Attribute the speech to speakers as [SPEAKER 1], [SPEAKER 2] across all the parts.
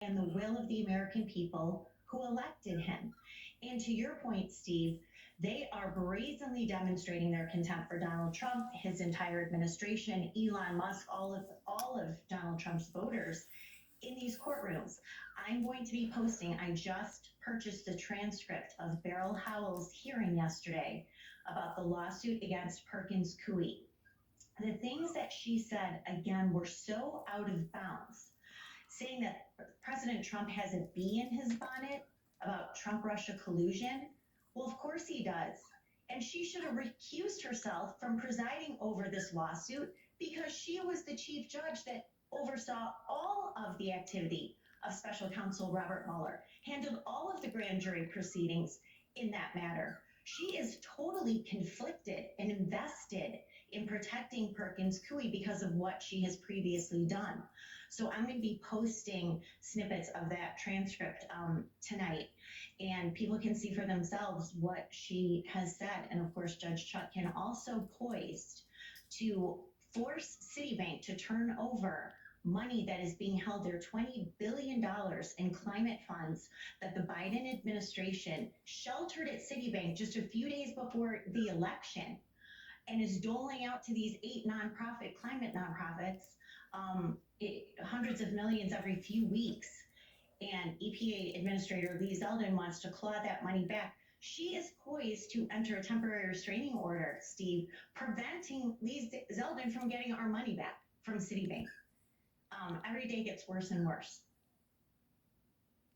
[SPEAKER 1] and the will of the American people who elected him. And to your point, Steve, they are brazenly demonstrating their contempt for Donald Trump, his entire administration, Elon Musk, all of Donald Trump's voters in these courtrooms. I'm going to be posting, I just purchased the transcript of Beryl Howell's hearing yesterday about the lawsuit against Perkins Coie. The things that she said, again, were so out of bounds, saying that President Trump has a bee in his bonnet about Trump Russia collusion. Well, of course he does. And she should have recused herself from presiding over this lawsuit because she was the chief judge that oversaw all of the activity of special counsel Robert Mueller, handled all of the grand jury proceedings in that matter. She is totally conflicted and invested in protecting Perkins Coie because of what she has previously done. So I'm going to be posting snippets of that transcript tonight, and people can see for themselves what she has said. And of course, Judge Chutkan also poised to force Citibank to turn over money that is being held there, $20 billion in climate funds that the Biden administration sheltered at Citibank just a few days before the election, and is doling out to these 8 climate nonprofits, hundreds of millions every few weeks. And EPA Administrator Lee Zeldin wants to claw that money back. She is poised to enter a temporary restraining order, Steve, preventing Lee Zeldin from getting our money back from Citibank. Every day gets worse and worse.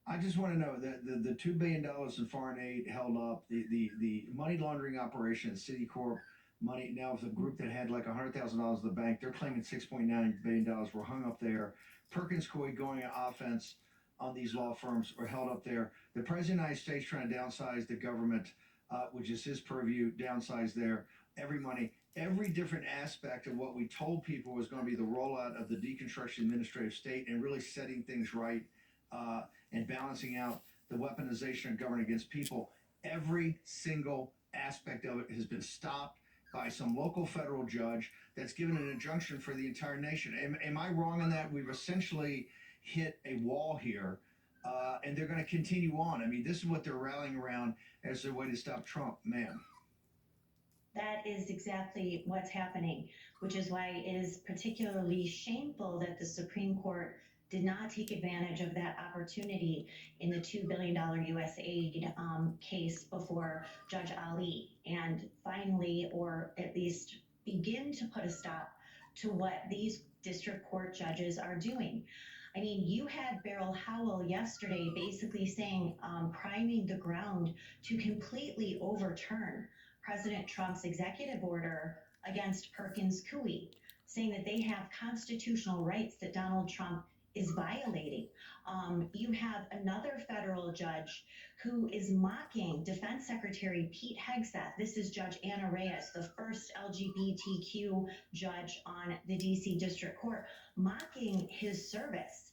[SPEAKER 2] I just want to know that the $2 billion in foreign aid held up, the money laundering operation at Citicorp, money now with a group that had like $100,000 in the bank, they're claiming $6.9 billion were hung up there. Perkins Coie going on offense on these law firms are held up there. The President of the United States trying to downsize the government, which is his purview, downsize there. Every different aspect of what we told people was going to be the rollout of the deconstruction administrative state and really setting things right and balancing out the weaponization of government against people. Every single aspect of it has been stopped by some local federal judge that's given an injunction for the entire nation. Am I wrong in that? We've essentially hit a wall here, and they're going to continue on. I mean, this is what they're rallying around as their way to stop Trump, man.
[SPEAKER 1] That is exactly what's happening, which is why it is particularly shameful that the Supreme Court did not take advantage of that opportunity in the $2 billion U.S. aid case before Judge Ali, and finally, or at least begin to put a stop to what these district court judges are doing. I mean, you had Beryl Howell yesterday basically saying, priming the ground to completely overturn President Trump's executive order against Perkins Coie, saying that they have constitutional rights that Donald Trump is violating. You have another federal judge who is mocking Defense Secretary Pete Hegseth. This is Judge Anna Reyes, the first LGBTQ judge on the DC District Court, mocking his service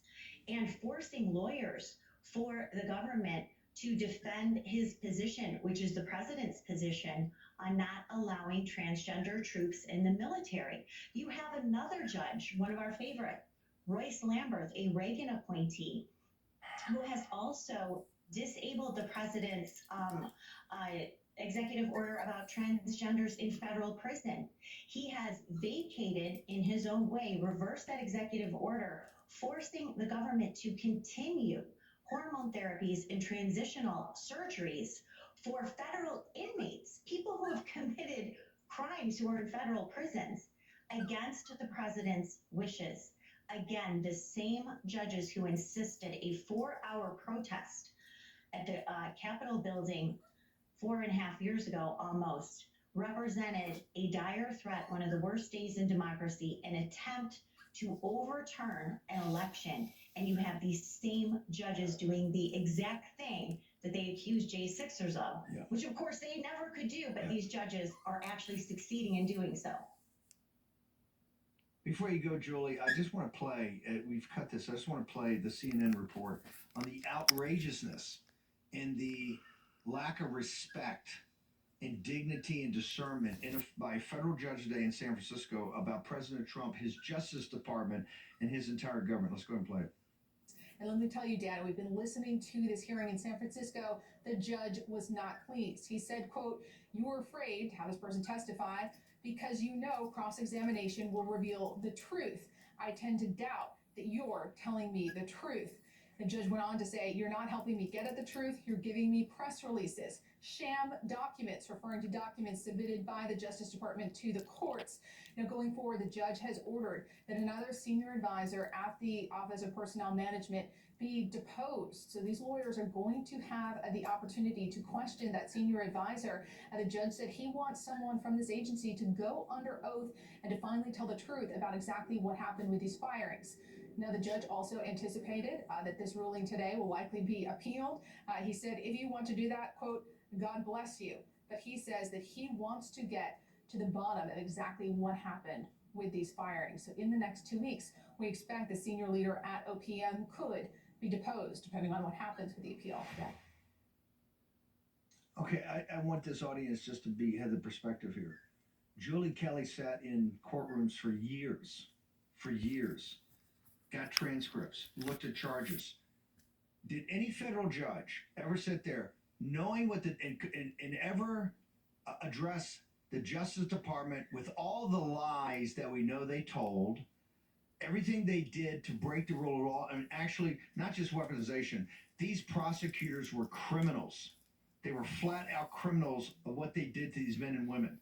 [SPEAKER 1] and forcing lawyers for the government to defend his position, which is the president's position, on not allowing transgender troops in the military. You have another judge, one of our favorite, Royce Lamberth, a Reagan appointee, who has also disabled the president's executive order about transgenders in federal prison. He has vacated, in his own way, reversed that executive order, forcing the government to continue hormone therapies and transitional surgeries for federal inmates, people who have committed crimes who are in federal prisons, against the president's wishes. Again, the same judges who insisted a 4-hour protest at the Capitol building 4.5 years ago almost represented a dire threat, one of the worst days in democracy, an attempt to overturn an election. And you have these same judges doing the exact thing that they accused J6ers of, which of course they never could do, but these judges are actually succeeding in doing so.
[SPEAKER 2] Before you go, Julie, I just want to play, we've cut this, I just want to play the CNN report on the outrageousness and the lack of respect and dignity and discernment by a federal judge today in San Francisco about President Trump, his Justice Department, and his entire government. Let's go ahead and play it.
[SPEAKER 3] And let me tell you, Dan, we've been listening to this hearing in San Francisco. The judge was not pleased. He said, quote, "You were afraid to have this person testify because you know cross-examination will reveal the truth. I tend to doubt that you're telling me the truth." The judge went on to say, "You're not helping me get at the truth. You're giving me press releases, sham documents," referring to documents submitted by the Justice Department to the courts. Now, going forward, the judge has ordered that another senior advisor at the Office of Personnel Management be deposed. So these lawyers are going to have the opportunity to question that senior advisor. And the judge said he wants someone from this agency to go under oath and to finally tell the truth about exactly what happened with these firings. Now, the judge also anticipated that this ruling today will likely be appealed. He said, "If you want to do that, quote, God bless you." But he says that he wants to get to the bottom of exactly what happened with these firings. So in the next 2 weeks, we expect the senior leader at OPM could be deposed, depending on what happens with the appeal. Yeah.
[SPEAKER 2] Okay, I want this audience just to have the perspective here. Julie Kelly sat in courtrooms for years, got transcripts, looked at charges. Did any federal judge ever sit there knowing what and ever address the Justice Department with all the lies that we know they told, everything they did to break the rule of law, and actually not just weaponization? These prosecutors were criminals. They were flat out criminals of what they did to these men and women.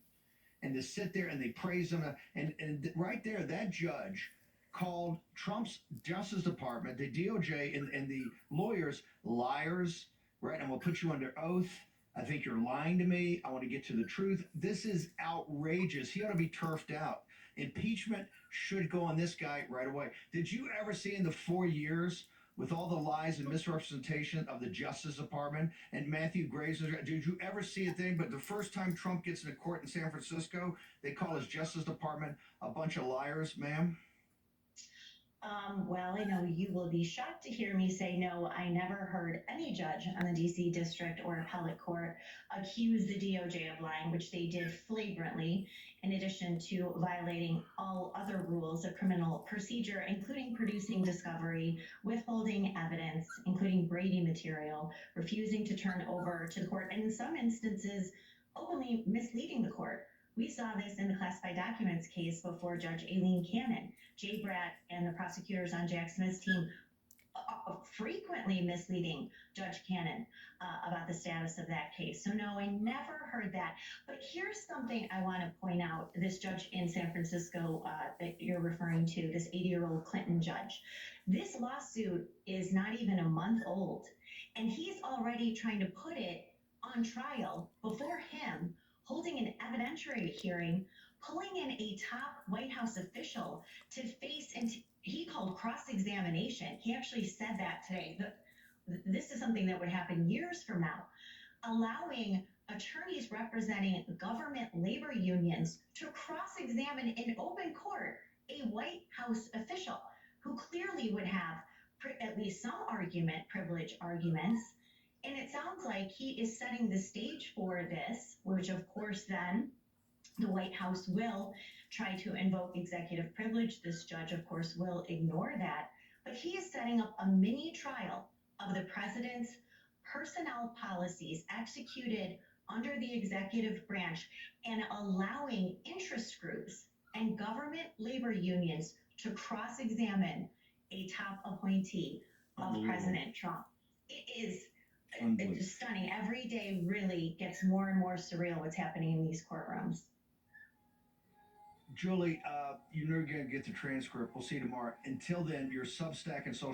[SPEAKER 2] And to sit there and they praise them, and right there, that judge called Trump's Justice Department, the DOJ, and the lawyers liars, right? I'm going to put you under oath. I think you're lying to me. I want to get to the truth. This is outrageous. He ought to be turfed out. Impeachment should go on this guy right away. Did you ever see in the 4 years with all the lies and misrepresentation of the Justice Department and Matthew Graves, did you ever see a thing? But the first time Trump gets into court in San Francisco, they call his Justice Department a bunch of liars, ma'am?
[SPEAKER 1] Well, I know you will be shocked to hear me say no. I never heard any judge on the DC District or Appellate Court accuse the DOJ of lying, which they did flagrantly, in addition to violating all other rules of criminal procedure, including producing discovery, withholding evidence, including Brady material, refusing to turn over to the court, and in some instances, openly misleading the court. We saw this in the classified documents case before Judge Aileen Cannon. Jay Bratt and the prosecutors on Jack Smith's team frequently misleading Judge Cannon about the status of that case. So no, I never heard that. But here's something I want to point out. This judge in San Francisco that you're referring to, this 80-year-old Clinton judge, this lawsuit is not even a month old. And he's already trying to put it on trial before him, holding an evidentiary hearing, pulling in a top White House official to face, and he called cross-examination. He actually said that today. This is something that would happen years from now. Allowing attorneys representing government labor unions to cross-examine in open court a White House official who clearly would have at least some privilege arguments. And it sounds like he is setting the stage for this, which of course then the White House will try to invoke executive privilege. This judge, of course, will ignore that. But he is setting up a mini trial of the president's personnel policies executed under the executive branch and allowing interest groups and government labor unions to cross-examine a top appointee of President Trump. It is it's stunning. Every day really gets more and more surreal what's happening in these courtrooms.
[SPEAKER 2] Julie, you're going to get the transcript. We'll see you tomorrow. Until then, your Substack and social